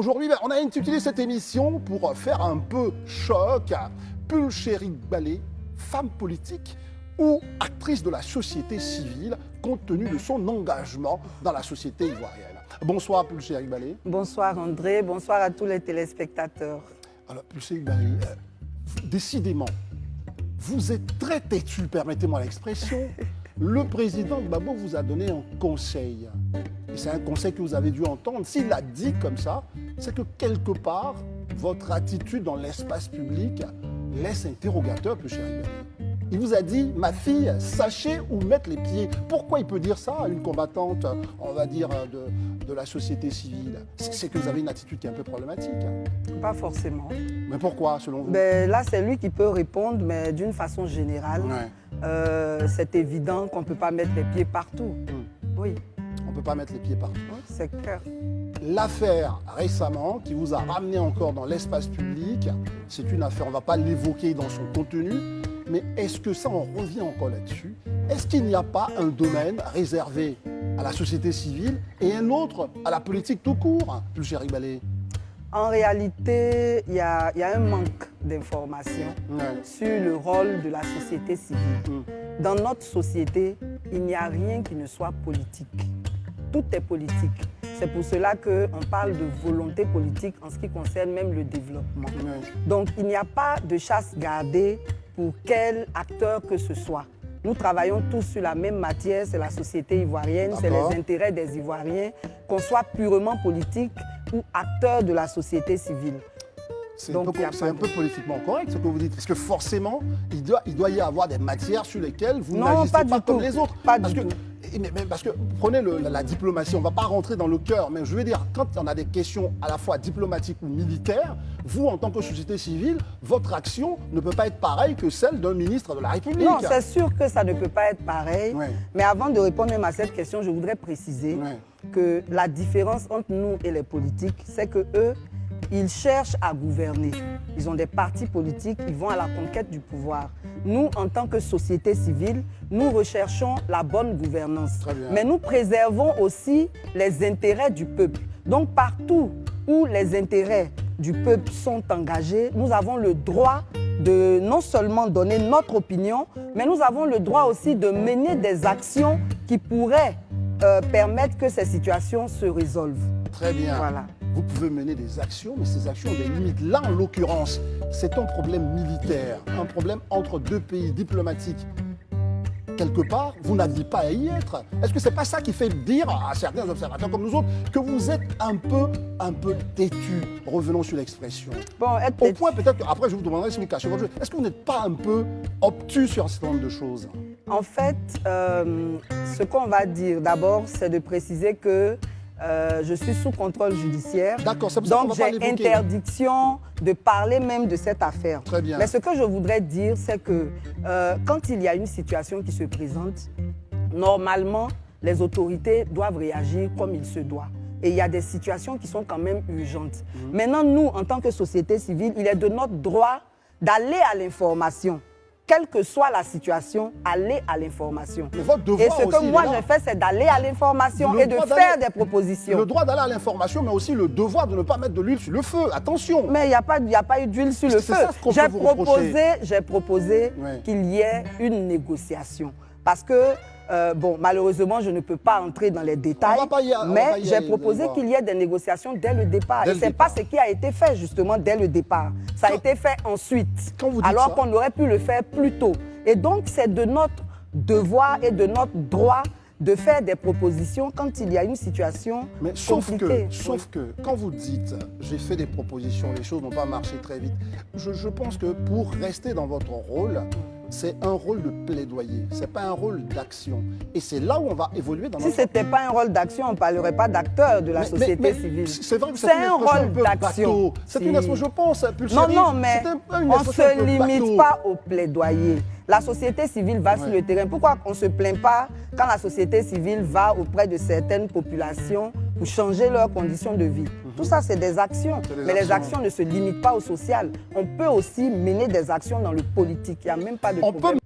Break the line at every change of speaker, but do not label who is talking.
aujourd'hui, on a intitulé cette émission pour faire un peu choc. Pulchérie Balé, femme politique ou actrice de la société civile, compte tenu de son engagement dans la société ivoirienne. Bonsoir Pulchérie Balé.
Bonsoir André, bonsoir à tous les téléspectateurs.
Alors Pulchérie Balé, décidément, vous êtes très têtu, permettez-moi l'expression. Le président Gbagbo vous a donné un conseil. Et c'est un conseil que vous avez dû entendre. S'il l'a dit comme ça, c'est que quelque part, votre attitude dans l'espace public laisse interrogateur, Pulchérie Balé. Il vous a dit, ma fille, sachez où mettre les pieds. Pourquoi il peut dire ça à une combattante, on va dire, de la société civile? C'est que vous avez une attitude qui est un peu problématique.
Pas forcément.
Mais pourquoi, selon vous?
Là, c'est lui qui peut répondre, mais d'une façon générale.
Ouais.
C'est évident qu'on ne peut pas mettre les pieds partout. Oui.
On ne peut pas mettre les pieds partout.
Oui, c'est clair.
L'affaire récemment qui vous a ramené encore dans l'espace public, c'est une affaire, on ne va pas l'évoquer dans son contenu, mais est-ce que ça, on revient encore là-dessus? Est-ce qu'il n'y a pas un domaine réservé à la société civile et un autre à la politique tout court, Pulchérie Balé?
En réalité, il y a un manque d'informations sur le rôle de la société civile. Dans notre société, il n'y a rien qui ne soit politique. Tout est politique. C'est pour cela qu'on parle de volonté politique en ce qui concerne même le développement. Donc, il n'y a pas de chasse gardée pour quel acteur que ce soit. Nous travaillons tous sur la même matière, c'est la société ivoirienne, c'est les intérêts des Ivoiriens, qu'on soit purement politique ou acteur de la société civile.
C'est un peu politiquement correct ce que vous dites, parce que forcément, il doit y avoir des matières sur lesquelles vous n'agissez pas comme les autres. Parce que prenez la diplomatie, on ne va pas rentrer dans le cœur, mais je veux dire, quand on a des questions à la fois diplomatiques ou militaires, vous, en tant que société civile, votre action ne peut pas être pareille que celle d'un ministre de la République.
Non, c'est sûr que ça ne peut pas être pareil. Mais avant de répondre même à cette question, je voudrais préciser que la différence entre nous et les politiques, c'est que eux, ils cherchent à gouverner. Ils ont des partis politiques, ils vont à la conquête du pouvoir. Nous, en tant que société civile, nous recherchons la bonne gouvernance. Mais nous préservons aussi les intérêts du peuple. Donc, partout où les intérêts du peuple sont engagés, nous avons le droit de non seulement donner notre opinion, mais nous avons le droit aussi de mener des actions qui pourraient permettre que ces situations se résolvent.
Très bien.
Voilà.
Vous pouvez mener des actions, mais ces actions ont des limites. Là, en l'occurrence, c'est un problème militaire, un problème entre deux pays diplomatiques. Quelque part, vous n'aviez pas à y être. Est-ce que ce n'est pas ça qui fait dire à certains observateurs comme nous autres que vous êtes un peu têtu? Revenons sur l'expression.
Bon,
au point peut-être qu'après, je vous demanderai si vous cachez votre jeu. Est-ce que vous n'êtes pas un peu obtus sur un certain nombre de choses?
En fait, ce qu'on va dire d'abord, c'est de préciser que je suis sous contrôle judiciaire.
D'accord, c'est pour ça qu'on va pas
donc
l'évoquer.
j'ai interdiction de parler même de cette affaire.
Très bien.
Mais ce que je voudrais dire, c'est que quand il y a une situation qui se présente, normalement, les autorités doivent réagir comme il se doit. Et il y a des situations qui sont quand même urgentes. Maintenant, nous, en tant que société civile, il est de notre droit d'aller à l'information. Quelle que soit la situation, aller à l'information. Et ce que moi je fais, c'est d'aller à l'information et de faire des propositions.
Le droit d'aller à l'information, mais aussi le devoir de ne pas mettre de l'huile sur le feu. Attention.
Mais il n'y a pas eu d'huile sur le feu. J'ai proposé qu'il y ait une négociation. Parce que, malheureusement, je ne peux pas entrer dans les détails, mais j'ai proposé qu'il y ait des négociations dès le départ. Et ce n'est pas ce qui a été fait, justement, dès le départ. Ça a été fait ensuite, alors qu'on aurait pu le faire plus tôt. Et donc, c'est de notre devoir et de notre droit de faire des propositions quand il y a une situation compliquée.
Sauf que, quand vous dites « j'ai fait des propositions, les choses n'ont pas marché très vite », je pense que pour rester dans votre rôle, c'est un rôle de plaidoyer, ce n'est pas un rôle d'action. Et c'est là où on va évoluer dans notre...
Si ce n'était pas un rôle d'action, on ne parlerait pas d'acteur de la société civile.
C'est vrai que
c'est un rôle d'action.
C'est une expression, je pense,
Pulchérie. Non, mais on ne se limite pas au plaidoyer. La société civile va sur le terrain. Pourquoi on ne se plaint pas quand la société civile va auprès de certaines populations pour changer leurs conditions de vie? Tout ça, c'est des actions. Mais les actions ne se limitent pas au social. On peut aussi mener des actions dans le politique. Il n'y a même pas de problème.